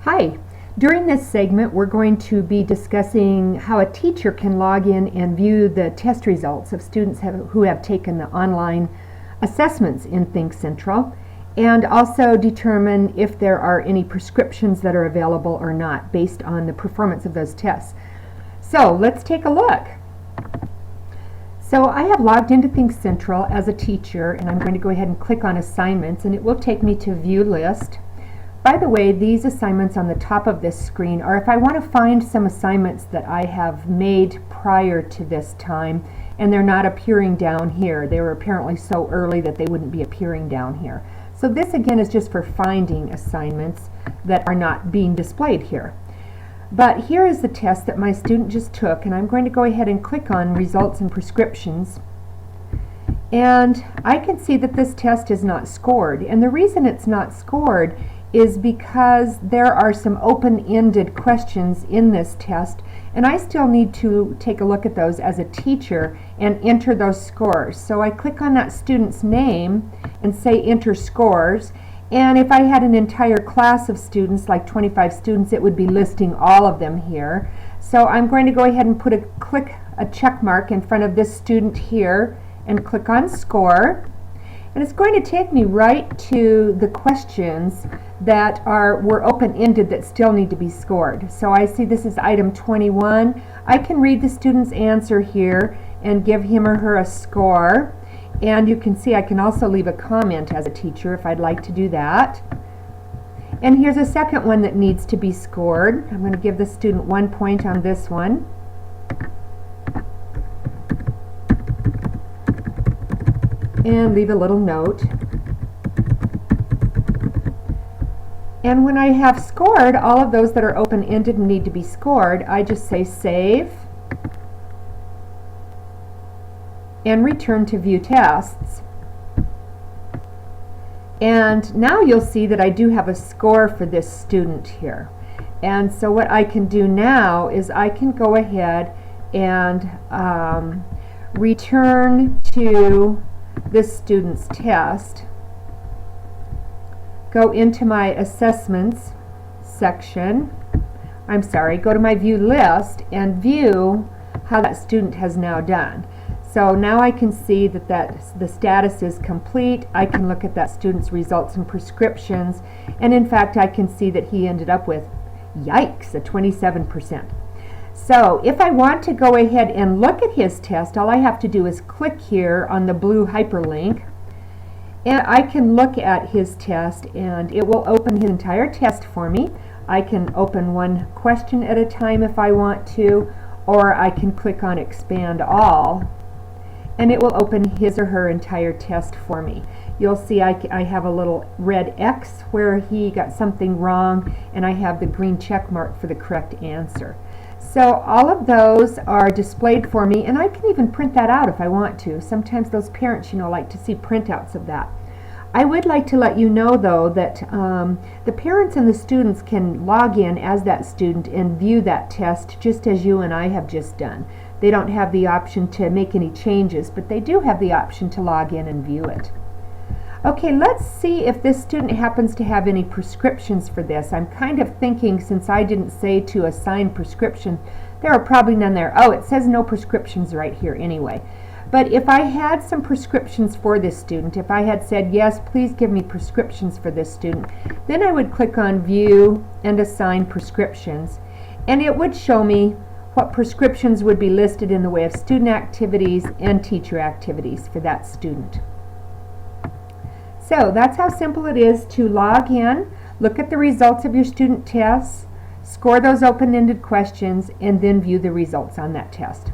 Hi. During this segment, we're going to be discussing how a teacher can log in and view the test results of students who have taken the online assessments in Think Central, and also determine if there are any prescriptions that are available or not based on the performance of those tests. So let's take a look. So I have logged into Think Central as a teacher, and I'm going to go ahead and click on assignments, and it will take me to view list. By the way, these assignments on the top of this screen are if I want to find some assignments that I have made prior to this time and they're not appearing down here. They were apparently so early that they wouldn't be appearing down here. So this again is just for finding assignments that are not being displayed here. But here is the test that my student just took, and I'm going to go ahead and click on results and prescriptions. And I can see that this test is not scored, and the reason it's not scored is because there are some open-ended questions in this test, and I still need to take a look at those as a teacher and enter those scores. So I click on that student's name and say enter scores, and if I had an entire class of students, like 25 students, it would be listing all of them here. So I'm going to go ahead and click a check mark in front of this student here and click on score. And it's going to take me right to the questions that were open-ended that still need to be scored. So I see this is item 21. I can read the student's answer here and give him or her a score. And you can see I can also leave a comment as a teacher if I'd like to do that. And here's a second one that needs to be scored. I'm going to give the student 1 point on this one. And leave a little note. And when I have scored all of those that are open-ended and need to be scored, I just say save and return to view tests. And now you'll see that I do have a score for this student here. And so what I can do now is I can go ahead and return to this student's test, go into my assessments section, go to my view list and view how that student has now done. So now I can see that the status is complete. I can look at that student's results and prescriptions, and in fact I can see that he ended up with, yikes, a 27%. So if I want to go ahead and look at his test, all I have to do is click here on the blue hyperlink, and I can look at his test, and it will open his entire test for me. I can open one question at a time if I want to, or I can click on expand all, and it will open his or her entire test for me. You'll see I have a little red X where he got something wrong, and I have the green check mark for the correct answer. So all of those are displayed for me, and I can even print that out if I want to. Sometimes those parents, like to see printouts of that. I would like to let you know, though, that the parents and the students can log in as that student and view that test just as you and I have just done. They don't have the option to make any changes, but they do have the option to log in and view it. Okay, let's see if this student happens to have any prescriptions for this. I'm kind of thinking, since I didn't say to assign prescription, there are probably none there. Oh, it says no prescriptions right here anyway. But if I had some prescriptions for this student, if I had said, yes, please give me prescriptions for this student, then I would click on View and Assign Prescriptions, and it would show me what prescriptions would be listed in the way of student activities and teacher activities for that student. So that's how simple it is to log in, look at the results of your student tests, score those open-ended questions, and then view the results on that test.